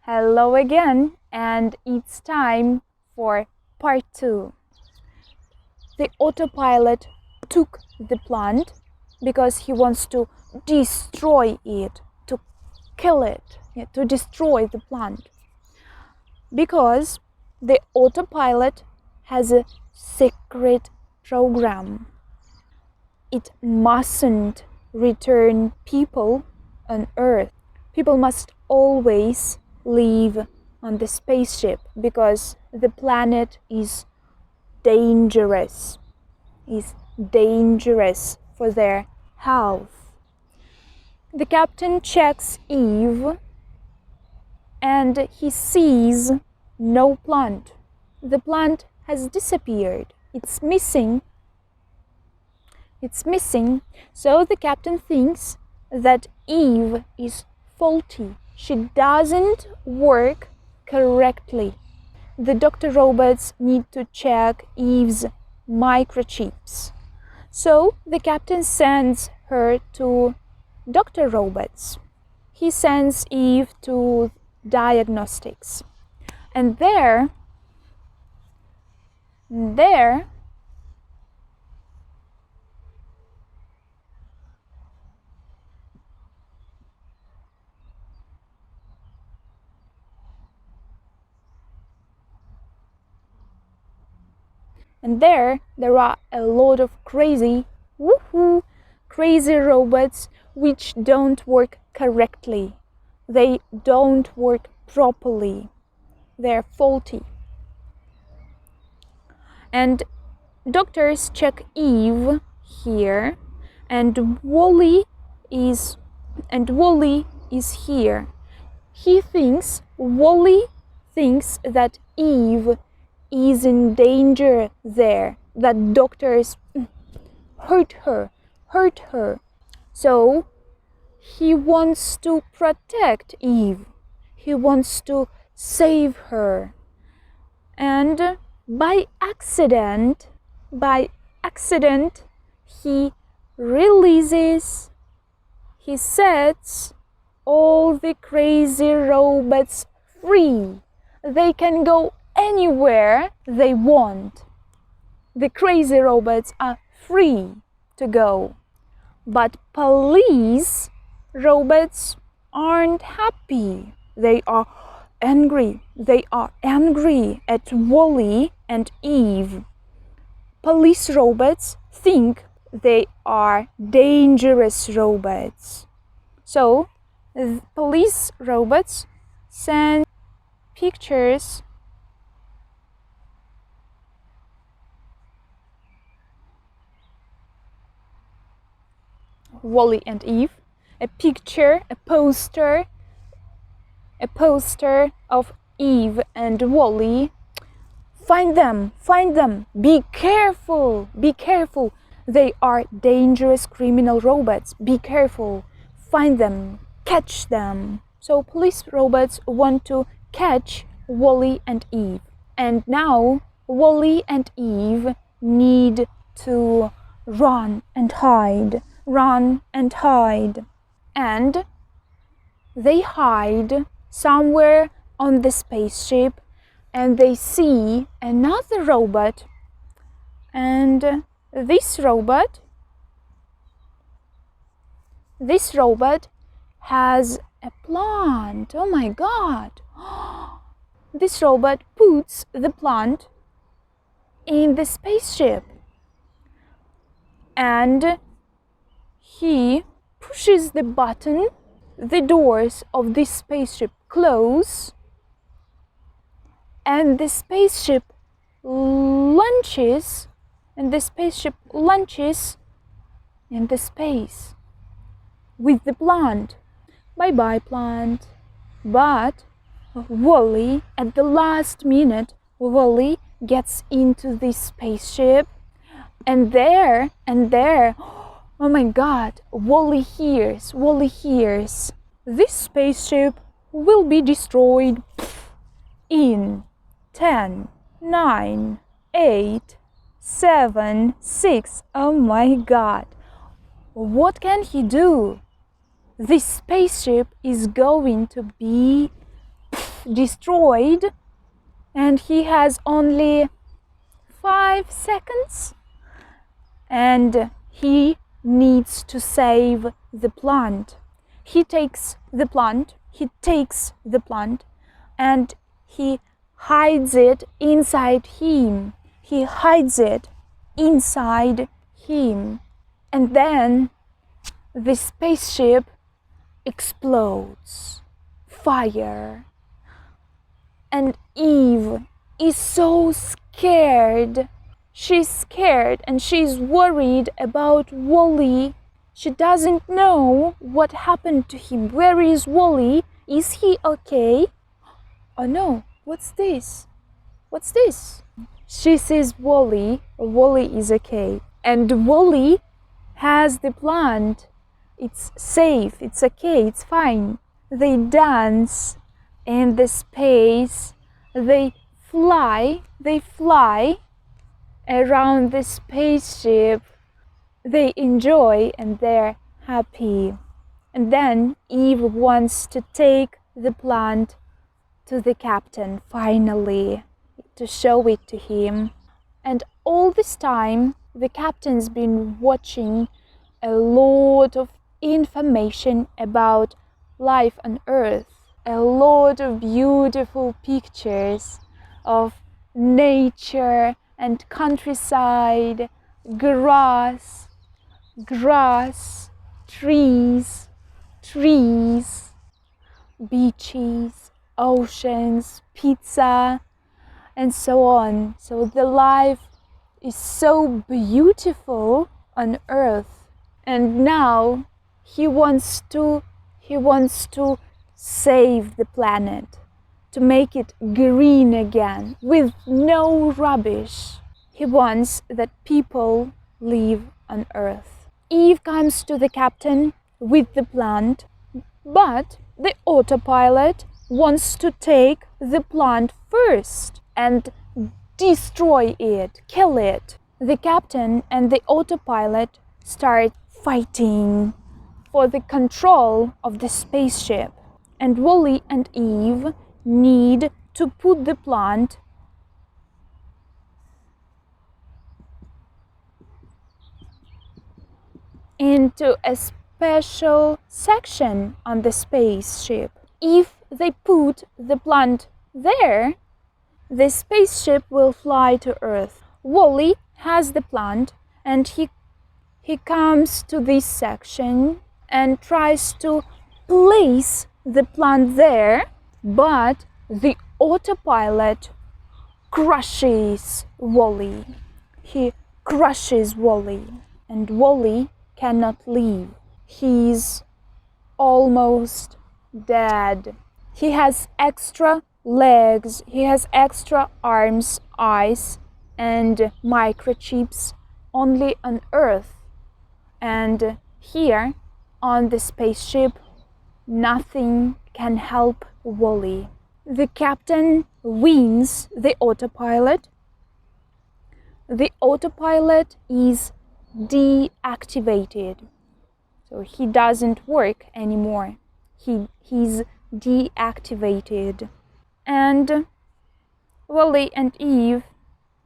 Hello again, and it's time for part 2. The autopilot took the plant because he wants to destroy it, to kill it, to destroy the plant. Because the autopilot has a secret program. It mustn't return people on Earth. People must always live on the spaceship because the planet is dangerous for their health. The captain checks Eve and he sees no plant. The plant has disappeared. It's missing. So the captain thinks that Eve is faulty. She doesn't work correctly. The doctor robots need to check Eve's microchips. So the captain sends her to doctor robots. He sends Eve to diagnostics. And there are a lot of crazy robots which don't work correctly. They don't work properly. They're faulty. And doctors check Eve here, and Walle is here. Walle thinks that Eve is in danger there, that doctors hurt her. So he wants to protect Eve. He wants to save her. And by accident, he sets all the crazy robots free. They can go anywhere they want. The crazy robots are free to go. But police robots aren't happy. They are angry. They are angry at Walle and Eve. Police robots think they are dangerous robots. So, police robots send pictures Walle and Eve, a poster of Eve and Walle. Find them, be careful, they are dangerous criminal robots, be careful, find them, catch them. So police robots want to catch Walle and Eve, and now Walle and Eve need to run and hide, and they hide somewhere on the spaceship, and they see another robot, and this robot has a plant. Oh my God! This robot puts the plant in the spaceship, and he pushes the button. The doors of this spaceship close, and the spaceship launches into space with the plant. Bye-bye, plant. But Walle, at the last minute, Walle gets into this spaceship, and there, oh my God, Walle hears. This spaceship will be destroyed in 10, 9, 8, 7, 6. Oh my God. What can he do? This spaceship is going to be destroyed and he has only 5 seconds and he needs to save the plant. He takes the plant and he hides it inside him. He hides it inside him. And then the spaceship explodes. Fire. And Eve is so scared. She's scared and she's worried about Walle. She doesn't know what happened to him. Where is Walle? Is he okay? Oh no, what's this? What's this? She sees Walle. Walle is okay. And Walle has the plant. It's safe, it's okay, it's fine. They dance in the space. They fly around the spaceship. They enjoy and they're happy. And then Eve wants to take the plant to the captain finally, to show it to him. And all this time the captain's been watching a lot of information about life on Earth, a lot of beautiful pictures of nature and countryside, grass, trees, beaches, oceans, pizza, and so on. So the life is so beautiful on Earth. And now he wants to save the planet, to make it green again with no rubbish. He wants that people live on Earth. Eve comes to the captain with the plant, but the autopilot wants to take the plant first and destroy it, kill it. The captain and the autopilot start fighting for the control of the spaceship. And Walle and Eve need to put the plant into a special section on the spaceship. If they put the plant there, the spaceship will fly to Earth. Walle has the plant and he comes to this section and tries to place the plant there, but the autopilot crushes Walle. He crushes Walle, and Walle cannot leave. He's almost dead. He has extra legs, he has extra arms, eyes, and microchips only on Earth. And here on the spaceship, nothing can help Walle. The captain wins the autopilot. The autopilot is deactivated, so he doesn't work anymore. He's deactivated. And Walle and Eve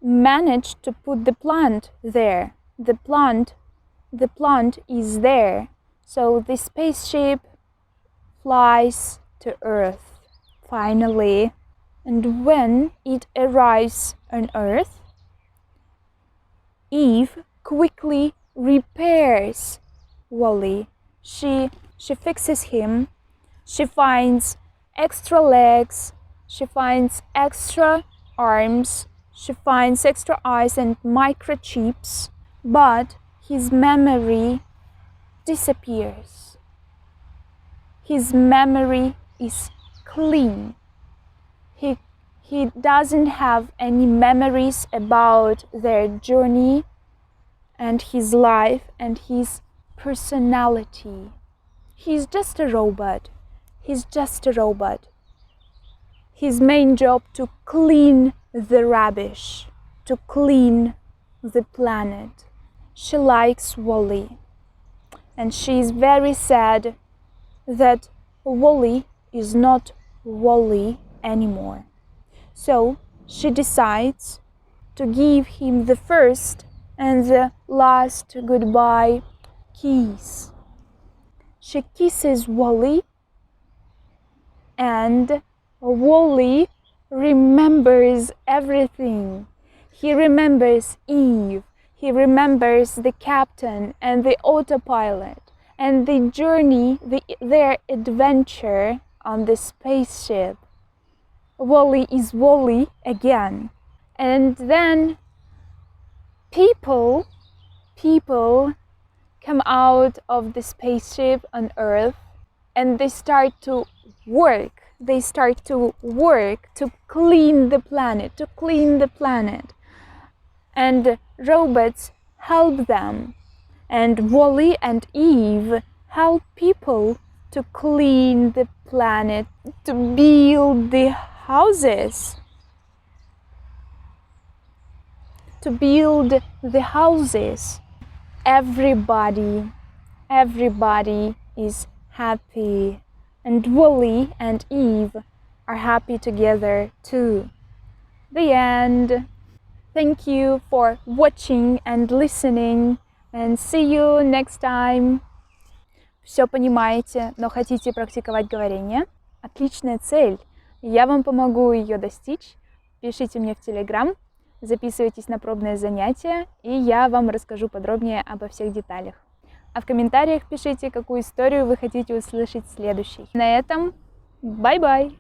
managed to put the plant there. The plant is there. So the spaceship flies to Earth finally. And when it arrives on Earth, Eve quickly repairs Walle. She fixes him. She finds extra legs. She finds extra arms. She finds extra eyes and microchips. But his memory disappears. His memory is clean. He doesn't have any memories about their journey and his life and his personality. He's just a robot. He's just a robot. His main job to clean the rubbish, to clean the planet. She likes Walle, and she is very sad that Walle is not Walle anymore. So she decides to give him the first and the last goodbye kiss. She kisses Walle, and Walle remembers everything. He remembers Eve, he remembers the captain and the autopilot and the journey, their adventure on the spaceship. Walle is Walle again. And then people come out of the spaceship on Earth and they start to work. They start to work to clean the planet. And robots help them. And Walle and Eve help people to clean the planet, to build the houses. Everybody is happy. And Walle and Eve are happy together too. The end. Thank you for watching and listening, and see you next time. Все понимаете, но хотите практиковать говорение? Отличная цель. Я вам помогу ее достичь. Пишите мне в Telegram, записывайтесь на пробное занятие, и я вам расскажу подробнее обо всех деталях. А в комментариях пишите, какую историю вы хотите услышать следующей. На этом bye-bye!